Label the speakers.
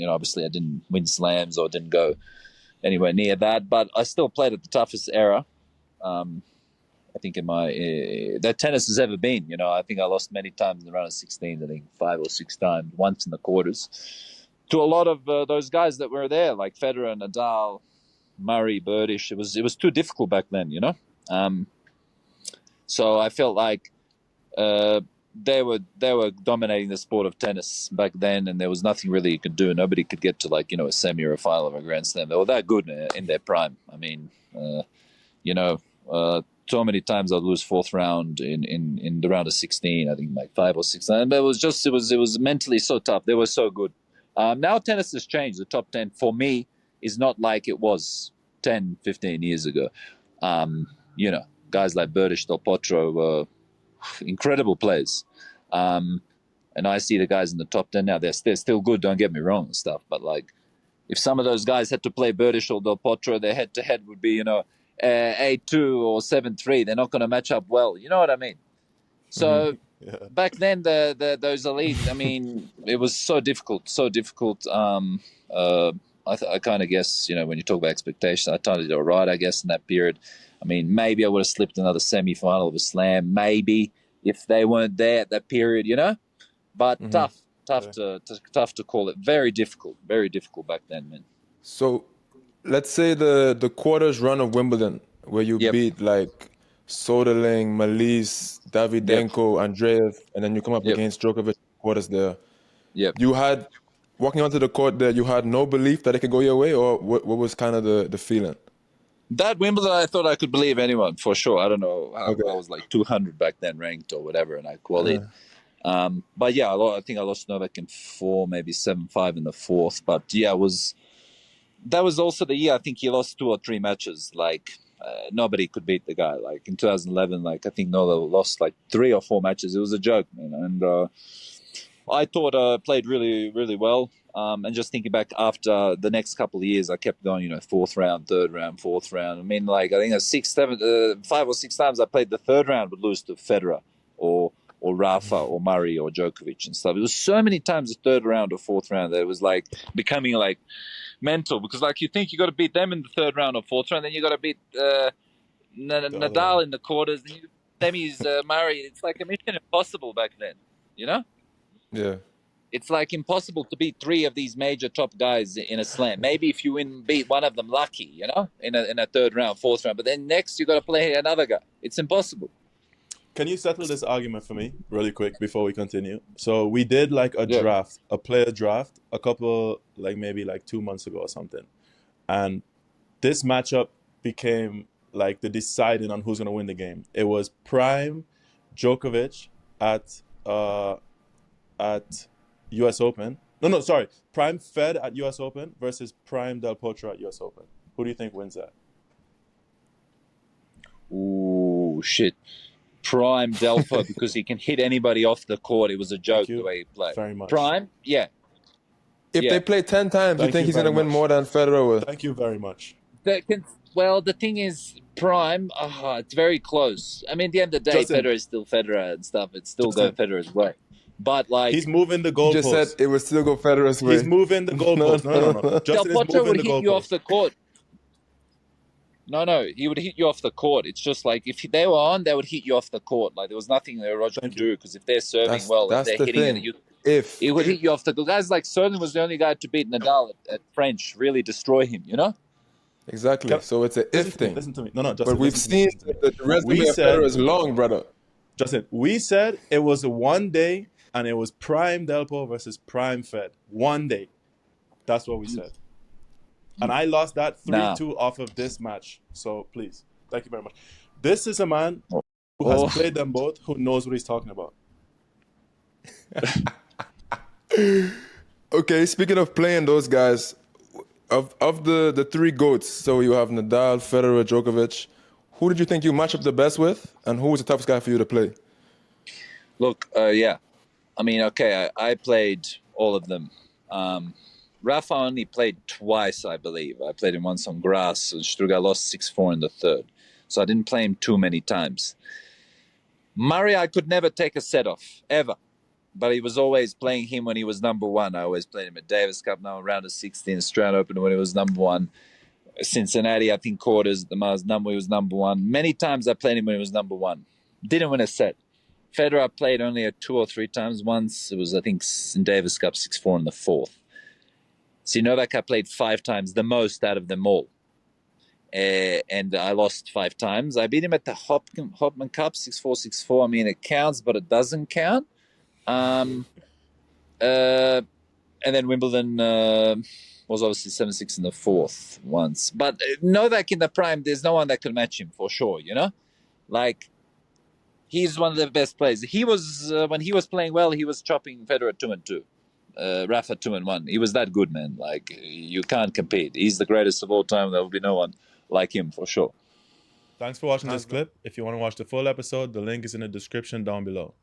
Speaker 1: obviously I didn't win slams or didn't go anywhere near that, but I still played at the toughest era. I think in my that tennis has ever been. I think I lost many times in the round of 16. I think 5 or 6 times, once in the quarters, to a lot of those guys that were there, like Federer, Nadal, Murray, Birdish. It was too difficult back then, So I felt like they were dominating the sport of tennis back then, and there was nothing really you could do. Nobody could get to a semi or a final of a Grand Slam. They were that good in their prime. I mean, so many times I'd lose fourth round in the round of 16. I think like 5 or 6 times. But it was mentally so tough. They were so good. Now tennis has changed. The top 10 for me is not like it was 10, 15 years ago. Guys like Birdish, Del Potro were incredible players. And I see the guys in the top 10 now. They're still good, don't get me wrong and stuff. But like, if some of those guys had to play Birdish or Del Potro, their head-to-head would be, 8-2 or 7-3. They're not going to match up well. You know what I mean? So back then, those elites, I mean, it was so difficult. I kind of guess, when you talk about expectations, I totally did all right, I guess, in that period. I mean, maybe I would have slipped another semi-final of a slam, maybe, if they weren't there at that period, But tough to call it. Very difficult back then, man.
Speaker 2: So let's say the quarters run of Wimbledon, where you beat like Soderling, Malise, Davydenko, Andreev, and then you come up against Djokovic quarters there.
Speaker 1: Yep.
Speaker 2: You had, walking onto the court there, you had no belief that it could go your way, or what was kind of the feeling?
Speaker 1: That Wimbledon, I thought I could believe anyone, for sure. I don't know how I was like 200 back then ranked or whatever, and I qualified. But yeah, I think I lost Novak in 4, maybe 7-5 in the fourth. But yeah, that was also the year I think he lost 2 or 3 matches. Like nobody could beat the guy. Like in 2011, like I think Nolo lost like 3 or 4 matches. It was a joke, man. And I thought I played really, really well. And just thinking back after the next couple of years, I kept going, 4th round, 3rd round, 4th round. I mean, like I think 5 or 6 times I played the 3rd round would lose to Federer or Rafa or Murray or Djokovic and stuff. It was so many times the 3rd round or 4th round that it was like becoming like mental, because like you think you got to beat them in the 3rd round or 4th round, then you got to beat Nadal in the quarters, then semis, Murray. It's like a mission impossible back then,
Speaker 2: Yeah.
Speaker 1: It's like impossible to beat 3 of these major top guys in a slam. Maybe if you beat one of them, lucky, in a 3rd round, 4th round. But then next you got to play another guy. It's impossible.
Speaker 3: Can you settle this argument for me really quick before we continue? So we did like a draft, a player draft, a couple, like maybe like 2 months ago or something. And this matchup became like the deciding on who's going to win the game. It was prime Djokovic at US Open. No, sorry. Prime Fed at US Open versus prime Del Potro at US Open. Who do you think wins that?
Speaker 1: Ooh, shit. Prime Delpo, because he can hit anybody off the court. It was a joke the way he played.
Speaker 3: Very much.
Speaker 1: Prime, yeah.
Speaker 2: If they play 10 times, you think he's going to win more than Federer with?
Speaker 3: Thank you very much.
Speaker 1: Well, the thing is, Prime, it's very close. I mean, at the end of the day, Federer is still Federer and stuff. It's still going Federer's way. But like,
Speaker 3: he's moving the goalpost.
Speaker 2: You just said it would still go Federer's way.
Speaker 3: He's moving the goalpost. No.
Speaker 1: Del Potro would hit you off the court. No, he would hit you off the court. It's just like if they were on, they would hit you off the court. Like there was nothing that Roger could do, because if they're serving if they're hitting it, he would hit you off the court. Guys like Sterling was the only guy to beat Nadal at French, really destroy him,
Speaker 2: Exactly. So it's an if thing.
Speaker 3: Listen to me. No, Justin.
Speaker 2: But we've seen the resume of Federer is long, brother.
Speaker 3: Justin, we said it was one day, and it was prime Delpo versus prime Fed. One day. That's what we said. And I lost that 3-2 off of this match. So please, thank you very much. This is a man who has played them both, who knows what he's talking about.
Speaker 2: Okay, speaking of playing those guys, of the 3 GOATs, so you have Nadal, Federer, Djokovic, who did you think you match up the best with, and who was the toughest guy for you to play?
Speaker 1: Look, I mean, okay, I played all of them. Rafa only played twice, I believe. I played him once on grass, and Struga lost 6-4 in the 3rd. So I didn't play him too many times. Murray, I could never take a set off, ever. but he was always playing him when he was number one. I always played him at Davis Cup, now round of 16, Australian Open when he was number one. Cincinnati, I think quarters, the Mars number, he was number one. Many times I played him when he was number one. Didn't win a set. Federer I played only 2 or 3 times. Once it was, I think, in Davis Cup 6-4 in the fourth. So Novak I played 5 times, the most out of them all. And I lost 5 times. I beat him at the Hopman Cup 6-4, 6-4. I mean, it counts, but it doesn't count. And then Wimbledon was obviously 7-6 in the fourth once. But Novak in the prime, there's no one that could match him for sure, you know? Like, he's one of the best players. He was, when he was playing well, he was chopping Federer 2-2. Rafa 2-1. He was that good, man. Like, you can't compete. He's the greatest of all time. There will be no one like him for sure.
Speaker 3: Thanks for watching this clip. If you want to watch the full episode, the link is in the description down below.